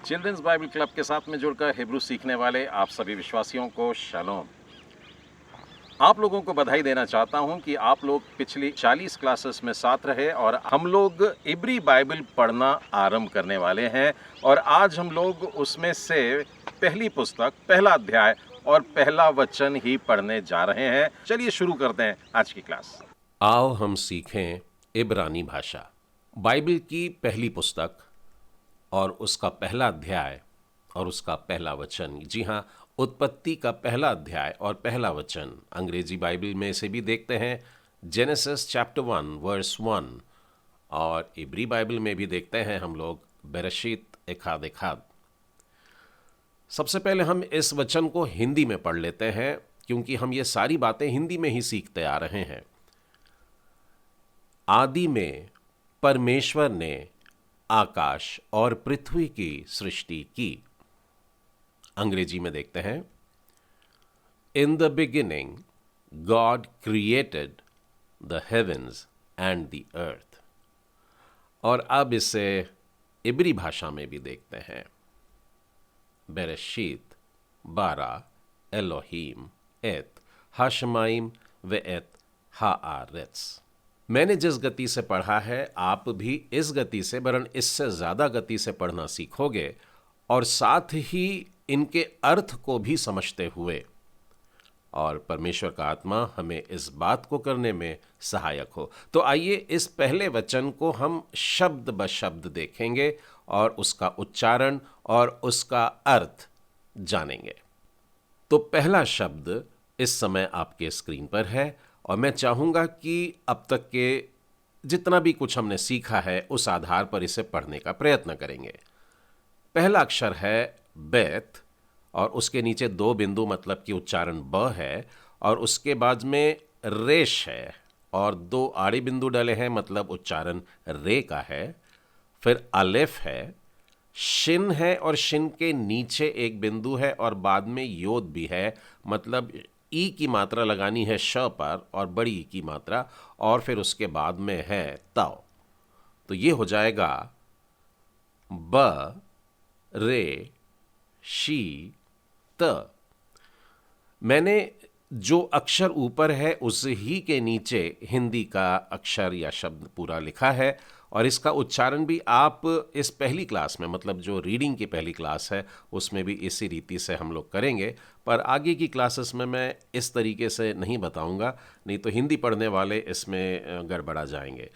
Children's Bible club के साथ में जुड़कर हिब्रू सीखने वाले आप सभी विश्वासियों को शालोम। आप लोगों को बधाई देना चाहता हूं कि आप लोग पिछली 40 क्लासेस में साथ रहे और हम लोग इब्री बाइबल पढ़ना आरंभ करने वाले हैं और आज हम लोग उसमें से पहली पुस्तक, पहला अध्याय और पहला वचन ही पढ़ने जा रहे हैं। चलिए शुरू करते हैं आज की क्लास। आओ हम सीखें इब्रानी भाषा। बाइबल की पहली पुस्तक और उसका पहला अध्याय और उसका पहला वचन, जी हाँ, उत्पत्ति का पहला अध्याय और पहला वचन अंग्रेजी बाइबल में से भी देखते हैं जेनेसिस चैप्टर 1 वर्स 1 और इब्री बाइबल में भी देखते हैं हम लोग बेरशीत एखाद एखाद। सबसे पहले हम इस वचन को हिंदी में पढ़ लेते हैं क्योंकि हम ये सारी बातें हिंदी में ही सीखते आ रहे हैं। आदि में परमेश्वर ने आकाश और पृथ्वी की सृष्टि की। अंग्रेजी में देखते हैं, in the beginning God created the heavens and the earth. और अब इसे इब्री भाषा में भी देखते हैं, बेरेशीत बारा एलोहीम एत हाशमाइम व एत हाआरेत्स। मैंने जिस गति से पढ़ा है आप भी इस गति से वरन इससे ज़्यादा गति से पढ़ना सीखोगे और साथ ही इनके अर्थ को भी समझते हुए, और परमेश्वर का आत्मा हमें इस बात को करने में सहायक हो। तो आइए इस पहले वचन को हम शब्द ब शब्द देखेंगे और उसका उच्चारण और उसका अर्थ जानेंगे। तो पहला शब्द इस समय आपके स्क्रीन पर है और मैं चाहूँगा कि अब तक के जितना भी कुछ हमने सीखा है उस आधार पर इसे पढ़ने का प्रयत्न करेंगे। पहला अक्षर है बेत और उसके नीचे दो बिंदु मतलब कि उच्चारण ब है और उसके बाद में रेश है और दो आड़े बिंदु डले हैं मतलब उच्चारण रे का है। फिर अलेफ है, शिन है और शिन के नीचे एक बिंदु है और बाद में योद भी है मतलब ई की मात्रा लगानी है श पर और बड़ी ई की मात्रा और फिर उसके बाद में है ताओ। तो ये हो जाएगा ब रे शी त। मैंने जो अक्षर ऊपर है उस ही के नीचे हिंदी का अक्षर या शब्द पूरा लिखा है और इसका उच्चारण भी आप इस पहली क्लास में मतलब जो रीडिंग की पहली क्लास है उसमें भी इसी रीति से हम लोग करेंगे, पर आगे की क्लासेस में मैं इस तरीके से नहीं बताऊंगा, नहीं तो हिंदी पढ़ने वाले इसमें गड़बड़ा जाएंगे।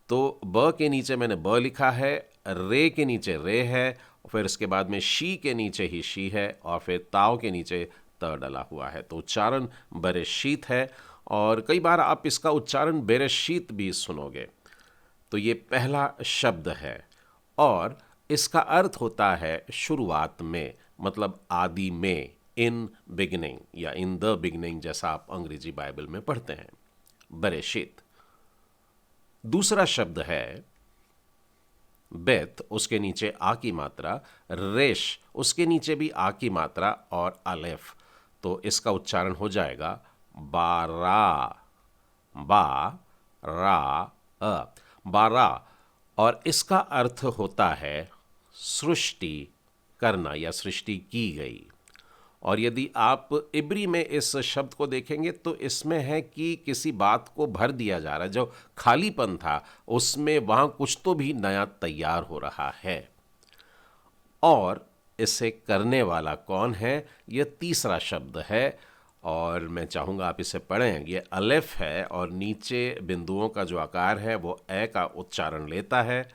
तो ब के नीचे मैंने ब लिखा है, रे के नीचे रे है, फिर उसके बाद में शी के नीचे ही शी है और फिर ताव के नीचे त डला हुआ है। तो उच्चारण बेरेशीत है और कई बार आप इसका उच्चारण बेरेशीत भी सुनोगे। तो ये पहला शब्द है और इसका अर्थ होता है शुरुआत में, मतलब आदि में, इन बिगिनिंग या इन द बिगिनिंग जैसा आप अंग्रेजी बाइबल में पढ़ते हैं, बेरेशीत। दूसरा शब्द है बेत, उसके नीचे आ की मात्रा, रेश उसके नीचे भी आ की मात्रा और अलेफ। तो इसका उच्चारण हो जाएगा बारा, बा रा अ, बारा। और इसका अर्थ होता है सृष्टि करना या सृष्टि की गई। और यदि आप इब्री में इस शब्द को देखेंगे तो इसमें है कि किसी बात को भर दिया जा रहा है, जो खालीपन था उसमें वहाँ कुछ तो भी नया तैयार हो रहा है। और इसे करने वाला कौन है, यह तीसरा शब्द है और मैं चाहूँगा आप इसे पढ़ें। ये अलेफ है और नीचे बिंदुओं का जो आकार है वो ए का उच्चारण लेता है।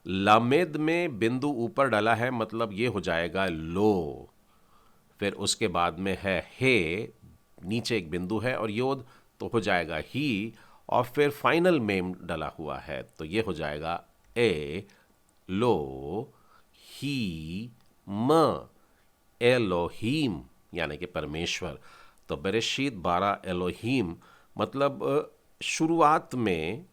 लामेद में बिंदु ऊपर डला है मतलब ये हो जाएगा लो। फिर उसके बाद में है हे, नीचे एक बिंदु है और योद, तो हो जाएगा ही और फिर फाइनल मेम डला हुआ है तो ये हो जाएगा ए लो ही म, एलोहीम यानी कि परमेश्वर। तो बेरेशीत बारा एलोहीम मतलब शुरुआत में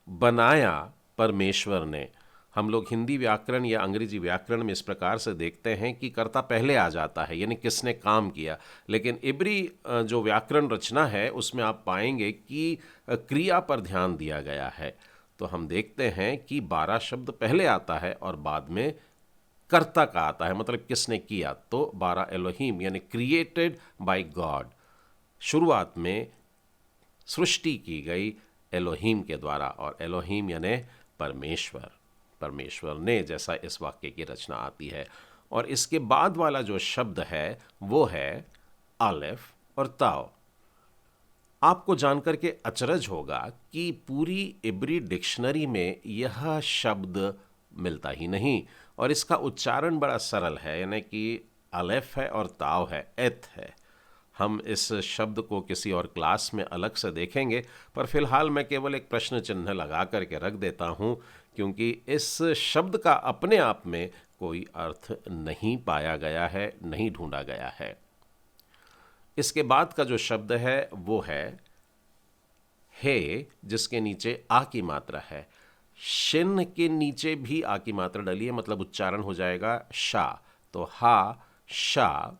बनाया परमेश्वर ने। हम लोग हिंदी व्याकरण या अंग्रेजी व्याकरण में इस प्रकार से देखते हैं कि कर्ता पहले आ जाता है यानी किसने काम किया, लेकिन इब्री जो व्याकरण रचना है उसमें आप पाएंगे कि क्रिया पर ध्यान दिया गया है। तो हम देखते हैं कि 12 शब्द पहले आता है और बाद में कर्ता का आता है, मतलब किसने किया, तो बारा एलोहीम यानी क्रिएटेड बाय गॉड, शुरुआत में सृष्टि की गई एलोहीम के द्वारा, और एलोहीम यानी परमेश्वर, परमेश्वर ने, जैसा इस वाक्य की रचना आती है। और इसके बाद वाला जो शब्द है वो है अलेफ और ताओ। आपको जानकर के अचरज होगा कि पूरी इब्री डिक्शनरी में यह शब्द मिलता ही नहीं, और इसका उच्चारण बड़ा सरल है, यानी कि अलेफ है और ताव है, एथ है। हम इस शब्द को किसी और क्लास में अलग से देखेंगे, पर फिलहाल मैं केवल एक प्रश्न चिन्ह लगा करके रख देता हूं, क्योंकि इस शब्द का अपने आप में कोई अर्थ नहीं पाया गया है, नहीं ढूंढा गया है। इसके बाद का जो शब्द है वो है हे, जिसके नीचे आ की मात्रा है। शिन के नीचे भी आ की मात्रा डली है, मतलब उच्चारण हो जाएगा शा। तो हा शा,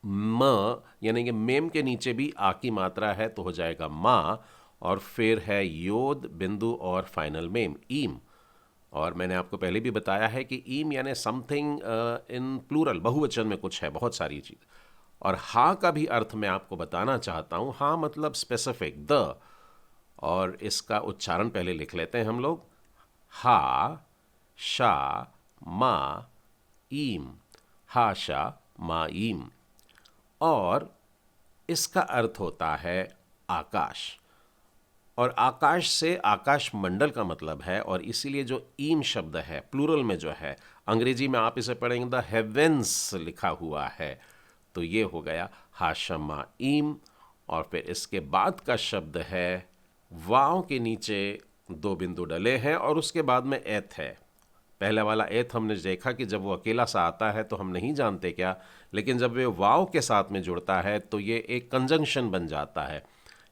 म यानी कि मेम के नीचे भी आ की मात्रा है तो हो जाएगा माँ, और फिर है योद बिंदु और फाइनल मेम ईम। और मैंने आपको पहले भी बताया है कि ईम यानी समथिंग इन प्लूरल, बहुवचन में कुछ है, बहुत सारी चीज। और हा का भी अर्थ मैं आपको बताना चाहता हूं, हा मतलब स्पेसिफिक, द, और इसका उच्चारण पहले लिख लेते हैं हम लोग, हा शा मा ईम, हा शा मा ईम। और इसका अर्थ होता है आकाश, और आकाश से आकाश मंडल का मतलब है, और इसीलिए जो ईम शब्द है प्लूरल में जो है, अंग्रेजी में आप इसे पढ़ेंगे द हेवेंस लिखा हुआ है, तो ये हो गया हाशमा ईम। और फिर इसके बाद का शब्द है वाव के नीचे दो बिंदु डले हैं और उसके बाद में एथ है। पहले वाला एथ हमने देखा कि जब वो अकेला सा आता है तो हम नहीं जानते क्या, लेकिन जब वे वाव के साथ में जुड़ता है तो ये एक कंजंक्शन बन जाता है,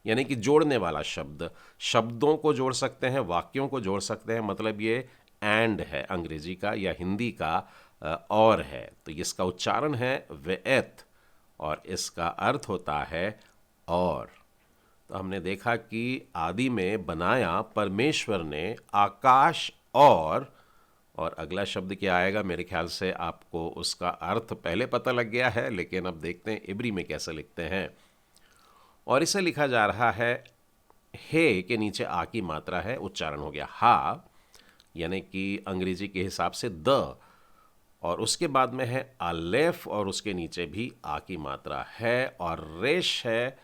यानी कि जोड़ने वाला शब्द। शब्दों को जोड़ सकते हैं, वाक्यों को जोड़ सकते हैं, मतलब ये एंड है अंग्रेजी का या हिंदी का और है। तो इसका उच्चारण है वेएथ और इसका अर्थ होता है और। तो हमने देखा कि आदि में बनाया परमेश्वर ने आकाश और अगला शब्द क्या आएगा, मेरे ख्याल से आपको उसका अर्थ पहले पता लग गया है, लेकिन अब देखते हैं इब्री में कैसे लिखते हैं। और इसे लिखा जा रहा है हे के नीचे आ की मात्रा है, उच्चारण हो गया हा, यानी कि अंग्रेजी के हिसाब से द, और उसके बाद में है अलेफ और उसके नीचे भी आ की मात्रा है, और रेश है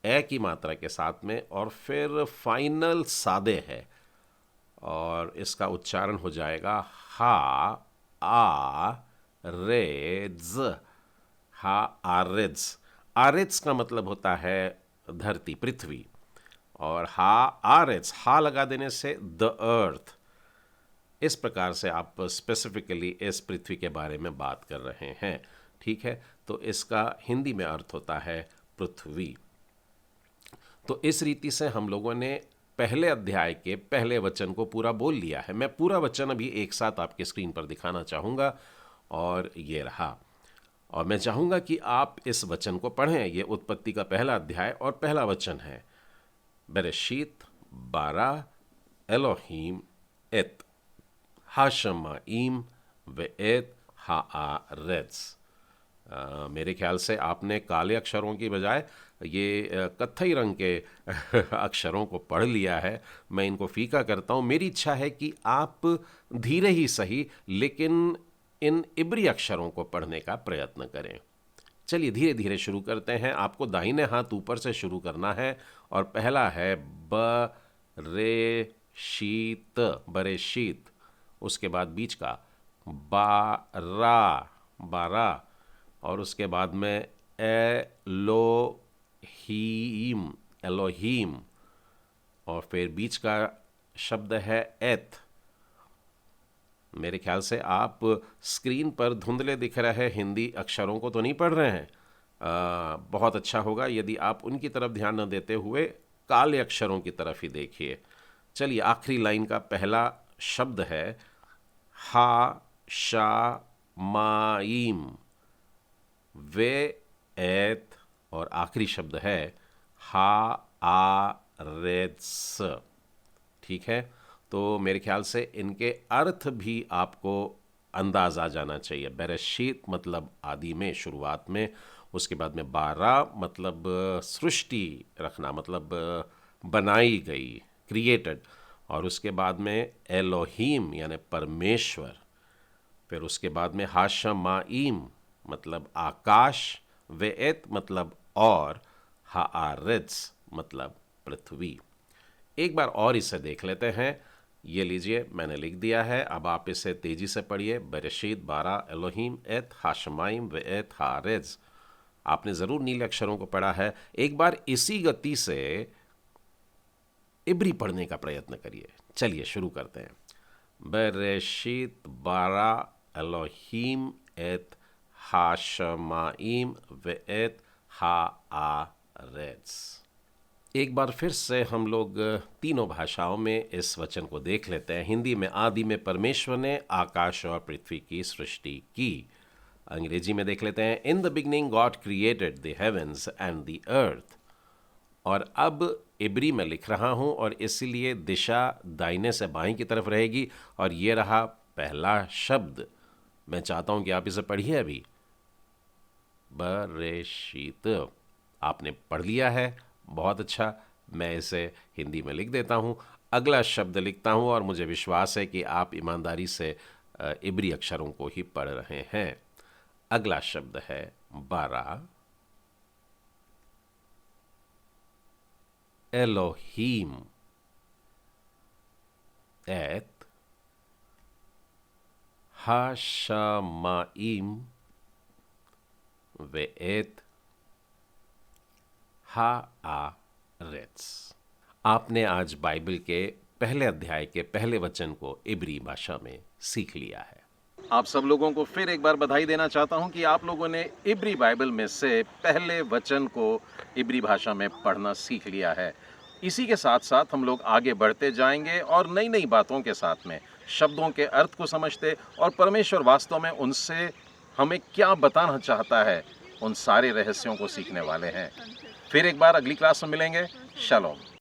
ए की मात्रा के साथ में, और फिर फाइनल सादे है और इसका उच्चारण हो जाएगा हा आ रेज, हा आरिज। आरिज का मतलब होता है धरती, पृथ्वी, और हा आरिज, हा लगा देने से द अर्थ। इस प्रकार से आप स्पेसिफिकली इस पृथ्वी के बारे में बात कर रहे हैं, ठीक है। तो इसका हिंदी में अर्थ होता है पृथ्वी। तो इस रीति से हम लोगों ने पहले अध्याय के पहले वचन को पूरा बोल लिया है। मैं पूरा वचन अभी एक साथ आपके स्क्रीन पर दिखाना चाहूँगा, और ये रहा। और मैं चाहूँगा कि आप इस वचन को पढ़ें। ये उत्पत्ति का पहला अध्याय और पहला वचन है, बेरेशीत बारा एलोहीम एत हाशमाईम वेएत हाआरेत्स। मेरे ख्याल से आपने काले अक्षरों की बजाय ये कत्थई रंग के अक्षरों को पढ़ लिया है। मैं इनको फीका करता हूँ। मेरी इच्छा है कि आप धीरे ही सही लेकिन इन इब्री अक्षरों को पढ़ने का प्रयत्न करें। चलिए धीरे धीरे शुरू करते हैं। आपको दाहिने हाथ ऊपर से शुरू करना है, और पहला है ब रे शीत, बरेशीत। उसके बाद बीच का बारा, बारा, और उसके बाद में एलोहीम, एलोहीम, और फिर बीच का शब्द है एथ। मेरे ख्याल से आप स्क्रीन पर धुंधले दिख रहे हिंदी अक्षरों को तो नहीं पढ़ रहे हैं। बहुत अच्छा होगा यदि आप उनकी तरफ ध्यान न देते हुए काले अक्षरों की तरफ ही देखिए। चलिए आखिरी लाइन का पहला शब्द है हा शा माईम वे एत, और आखिरी शब्द है हा आ रेत्स, ठीक है। तो मेरे ख्याल से इनके अर्थ भी आपको अंदाज आ जाना चाहिए। बेरेशीत मतलब आदि में, शुरुआत में। उसके बाद में बारा मतलब सृष्टि रखना, मतलब बनाई गई, क्रिएटेड। और उसके बाद में एलोहीम यानी परमेश्वर। फिर उसके बाद में हाशमाईम मतलब आकाश, वेएत मतलब और, हाआरित्ज मतलब पृथ्वी। एक बार और इसे देख लेते हैं। ये लीजिए, मैंने लिख दिया है, अब आप इसे तेजी से पढ़िए। बरेशीत बारा एलोहीम एत हाशमाइम वेएत हारिज। आपने ज़रूर नीले अक्षरों को पढ़ा है। एक बार इसी गति से इब्री पढ़ने का प्रयत्न करिए। चलिए शुरू करते हैं। बरेशीत बारा एलोहीम एत हाशमाइम वेएत हाआरिज। एक बार फिर से हम लोग तीनों भाषाओं में इस वचन को देख लेते हैं। हिंदी में, आदि में परमेश्वर ने आकाश और पृथ्वी की सृष्टि की। अंग्रेजी में देख लेते हैं, in the beginning God created the heavens and the earth. और अब इब्री में लिख रहा हूं और इसीलिए दिशा दाहिने से बाएं की तरफ रहेगी। और ये रहा पहला शब्द। मैं चाहता हूं कि आप इसे पढ़िए अभी। बरेशीत। आपने पढ़ लिया है, बहुत अच्छा। मैं इसे हिंदी में लिख देता हूँ। अगला शब्द लिखता हूँ और मुझे विश्वास है कि आप ईमानदारी से इब्री अक्षरों को ही पढ़ रहे हैं। अगला शब्द है बारा एलोहीम एत हाशमाइम वेएत हाआरित्ज। आपने आज बाइबल के पहले अध्याय के पहले वचन को इब्री भाषा में सीख लिया है। आप सब लोगों को फिर एक बार बधाई देना चाहता हूं कि आप लोगों ने इब्री बाइबल में से पहले वचन को इब्री भाषा में पढ़ना सीख लिया है। इसी के साथ साथ हम लोग आगे बढ़ते जाएंगे और नई नई बातों के साथ में शब्दों के अर्थ को समझते और परमेश्वर वास्तव में उनसे हमें क्या बताना चाहता है, उन सारे रहस्यों को सीखने वाले हैं। फिर एक बार अगली क्लास में मिलेंगे। शालोम।